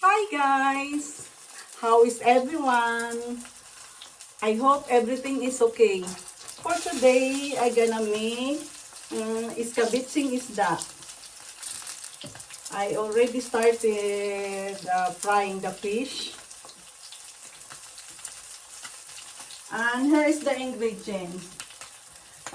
Hi guys! How is everyone? I hope everything is okay. For today, I gonna make Escabecheng Isda. I already started frying the fish. And here is the ingredients.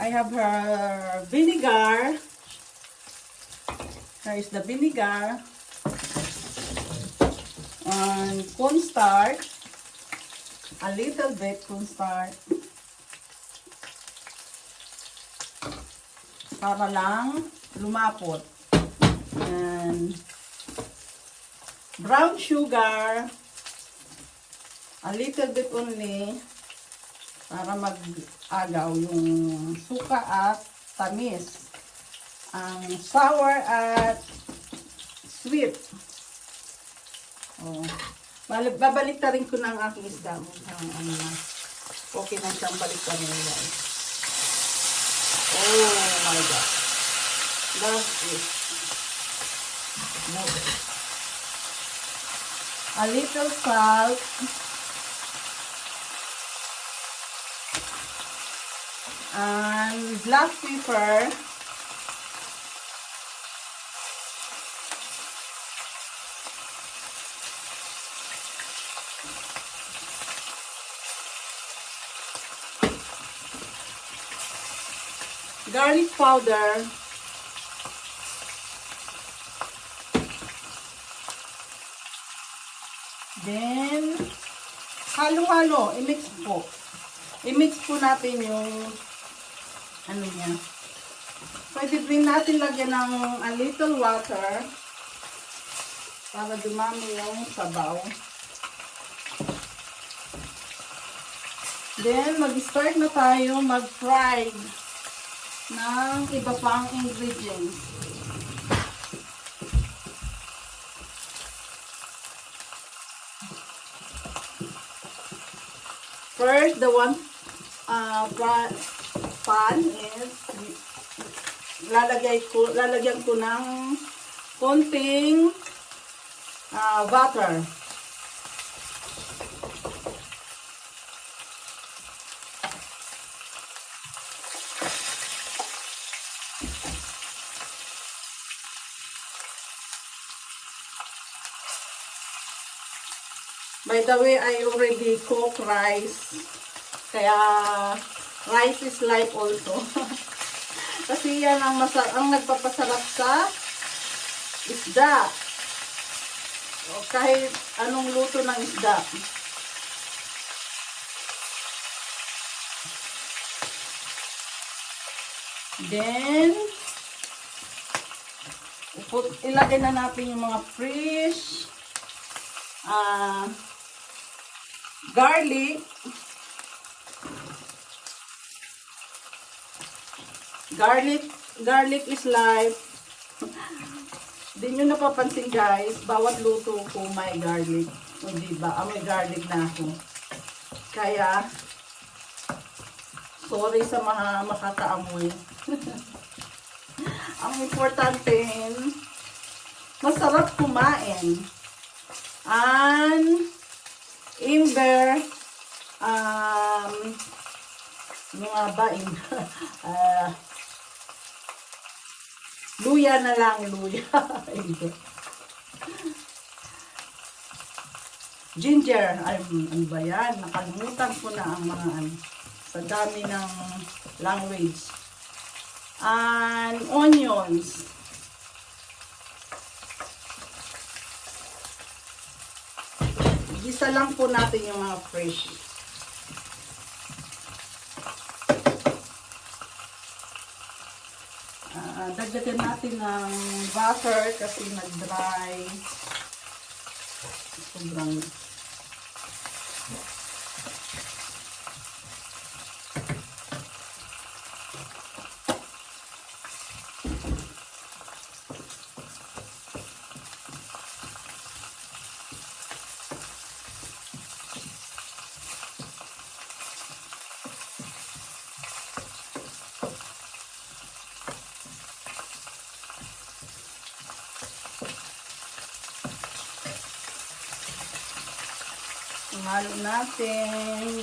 I have her vinegar. Here is the vinegar. And cornstarch. A little bit cornstarch. Para lang lumapot. And brown sugar. A little bit only. Para mag-agaw yung suka at tamis. Ang sour at sweet. Oh. Babalik na rin ko ng aking isda. Okay na siyang balik na rin, guys. Oh my God. Love it. A little salt. And black pepper. Garlic powder. Then, halo-halo. I-mix po. I-mix po natin yung ano niya. Pwede rin natin lagyan ng a little water para dumami yung sabaw. Then, mag-start na tayo mag-fry ng iba pang ingredients. First, the one pan is lalagyan ko ng konting butter. By the way, I already cook rice. Kaya, rice is life also. Kasi yan ang nagpapasarap sa isda. O kahit anong luto ng isda. Then, ilagay na natin yung mga fresh garlic. Garlic is life. Di nyo napapansin guys, bawat luto ko may garlic. O diba, may garlic na ako. Kaya, sorry sa mga makakaamoy. Ang importante, masarap kumain. And imber, mga bain, luya na lang, luya. Ginger, ano ba yan? Nakalimutan ko na ang mga sa dami ng language. And onions. Gisa lang po natin yung mga fresh. Dagdagan natin ng butter kasi nag-dry. Sobrang Halo natin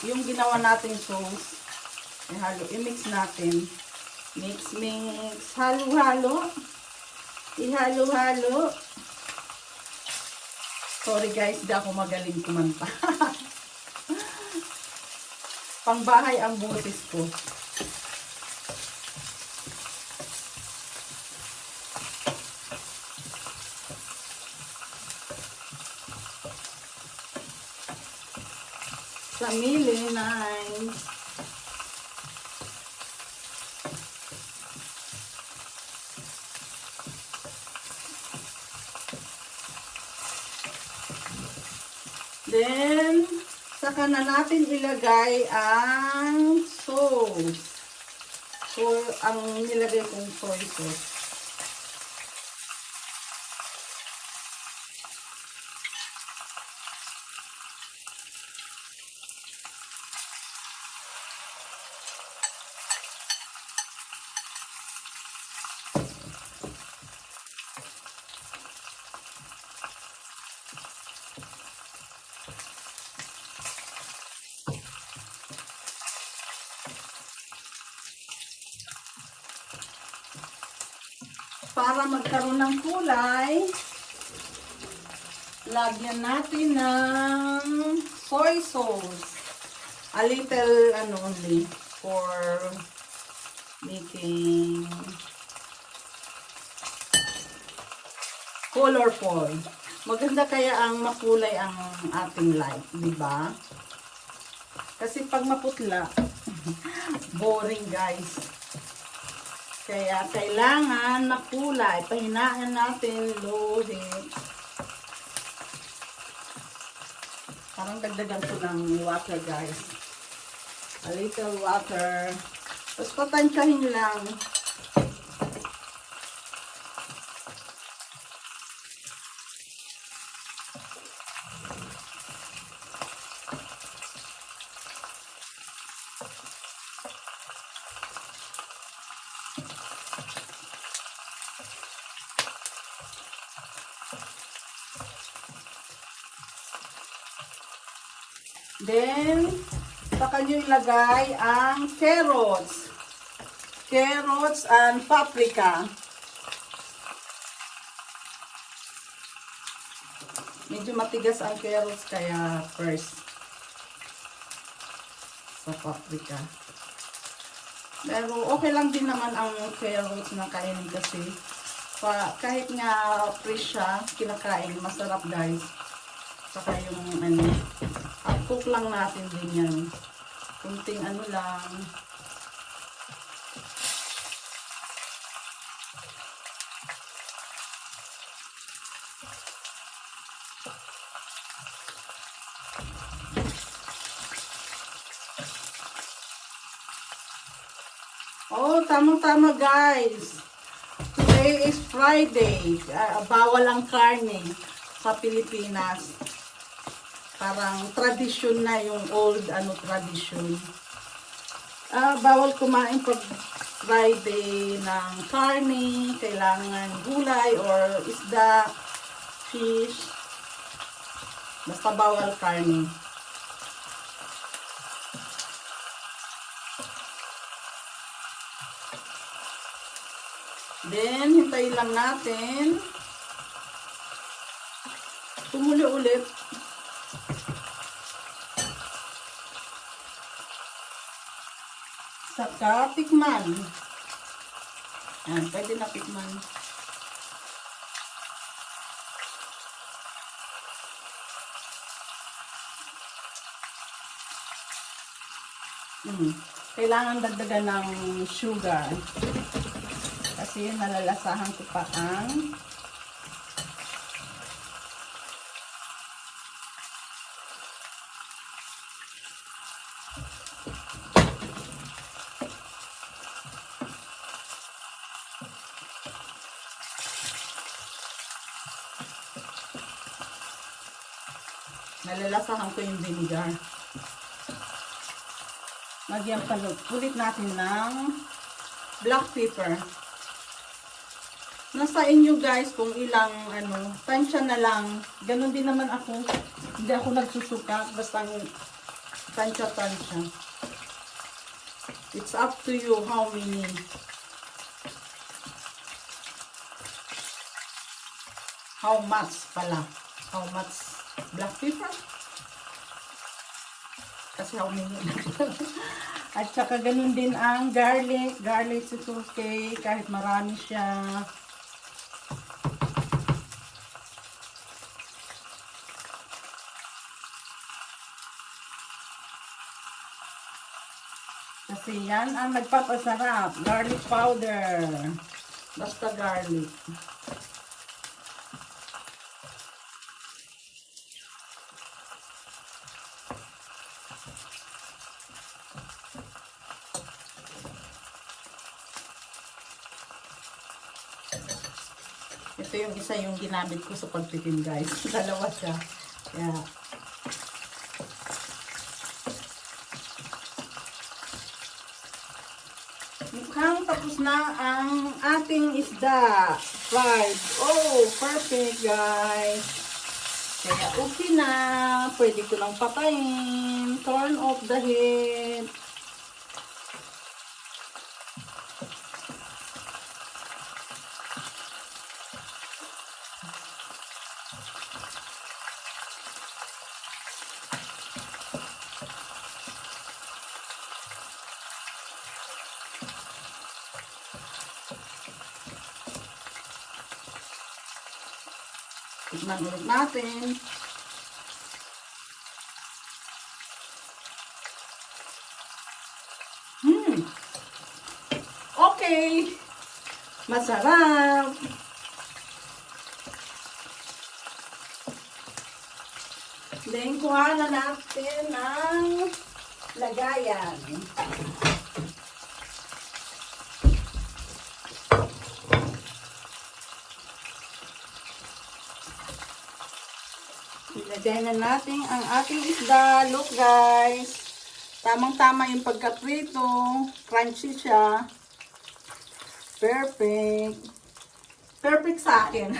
yung ginawa natin sauce. I-mix natin. Mix. Halo-halo. Ihalo-halo. Sorry guys, di ako magaling kumanta. Pangbahay ang boses ko. Sa nice. Then, saka na natin ilagay ang sauce. So, ang nilagay kong soy sauce. Para magkaroon ng kulay, lagyan natin ng soy sauce. A little, only, for making colorful. Maganda kaya ang makulay ang ating life, di ba? Kasi pag maputla, boring guys. Kaya kailangan makulay. Pahinaan natin low heat. Parang dagdagan ko ng water guys. A little water. Tapos patansyahin lang. Then, saka nyo ilagay ang carrots. Carrots and paprika. Medyo matigas ang carrots kaya first sa paprika. Pero okay lang din naman ang carrots na kainin kasi kahit nga fresh siya, kinakain, masarap guys. Saka yung cook lang natin din yan. Kunting lang. Oh, tamang-tama guys. Today is Friday. Bawal ang karne sa Pilipinas. Parang tradisyon na yung old tradisyon. Bawal kumain pag Friday ng karne, kailangan gulay or isda, fish. Basta bawal karne. Then, hintayin lang natin. Tumulo ulit. Saka tikman. Yan, pwede na tikman. Kailangan dagdagan ng sugar. Kasi yun, nalalasahan ko pa ang Nalalasahan ko yung vinegar. Lagyan pa ulit natin ng black pepper. Nasa inyo guys kung ilang tansya na lang. Ganon din naman ako. Hindi ako nagsusuka. Basta tansya-tansya. It's up to you how many. How much pala. How much black pepper? Kasi how many. At saka ganun din ang garlic. Garlic is okay. Kahit marami siya. Kasi yan ang nagpapasarap. Garlic powder. Basta garlic. Ito yung isa yung ginamit ko sa pagtikim guys. Dalawa siya. Yeah. Mukhang tapos na ang ating isda. Fried. Oh, perfect guys. Kaya okay na. Pwede ko lang patayin. Turn off the heat. Tikman ulit natin. Okay. Masarap. Then, kuha na natin ang lagayan. Ilagay na natin ang ating isda. Look guys. Tamang-tama yung pagkaprito. Crunchy siya. Perfect. Perfect sa akin.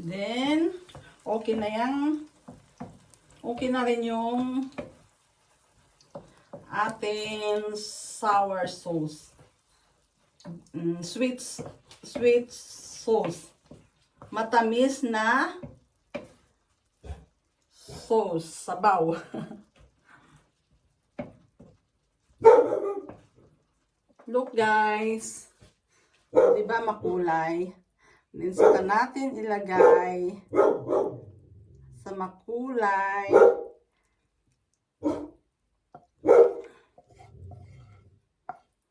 Then, okay na yan. Okay na rin yung ating sour sauce. Sweet sauce. Matamis na sauce. Sabaw. Look guys. Diba makulay? Then saka natin ilagay sa makulay.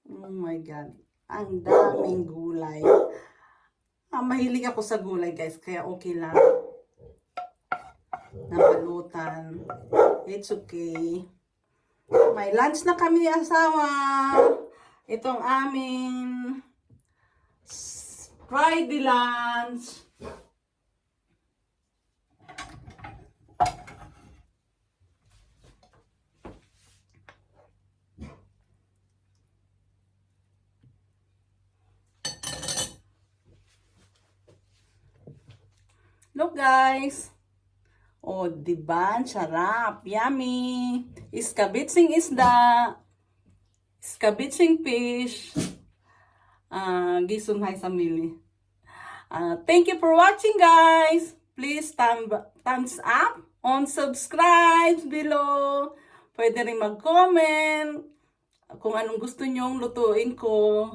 Oh my God. Ang daming gulay. Mahilig ako sa gulay guys. Kaya okay lang. Nabalutan. It's okay. May lunch na kami ni asawa. Itong aming Friday lunch. Look guys. Oh, diba? Sarap. Yummy. Escabecheng isda. Escabecheng fish. Gisong hai samili. Thank you for watching guys. Please thumbs up on subscribe below. Pwede rin mag-comment kung anong gusto nyong lutuin ko.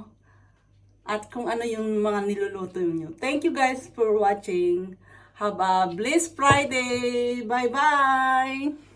At kung ano yung mga niluluto nyo. Thank you guys for watching. Have a blessed Friday. Bye-bye.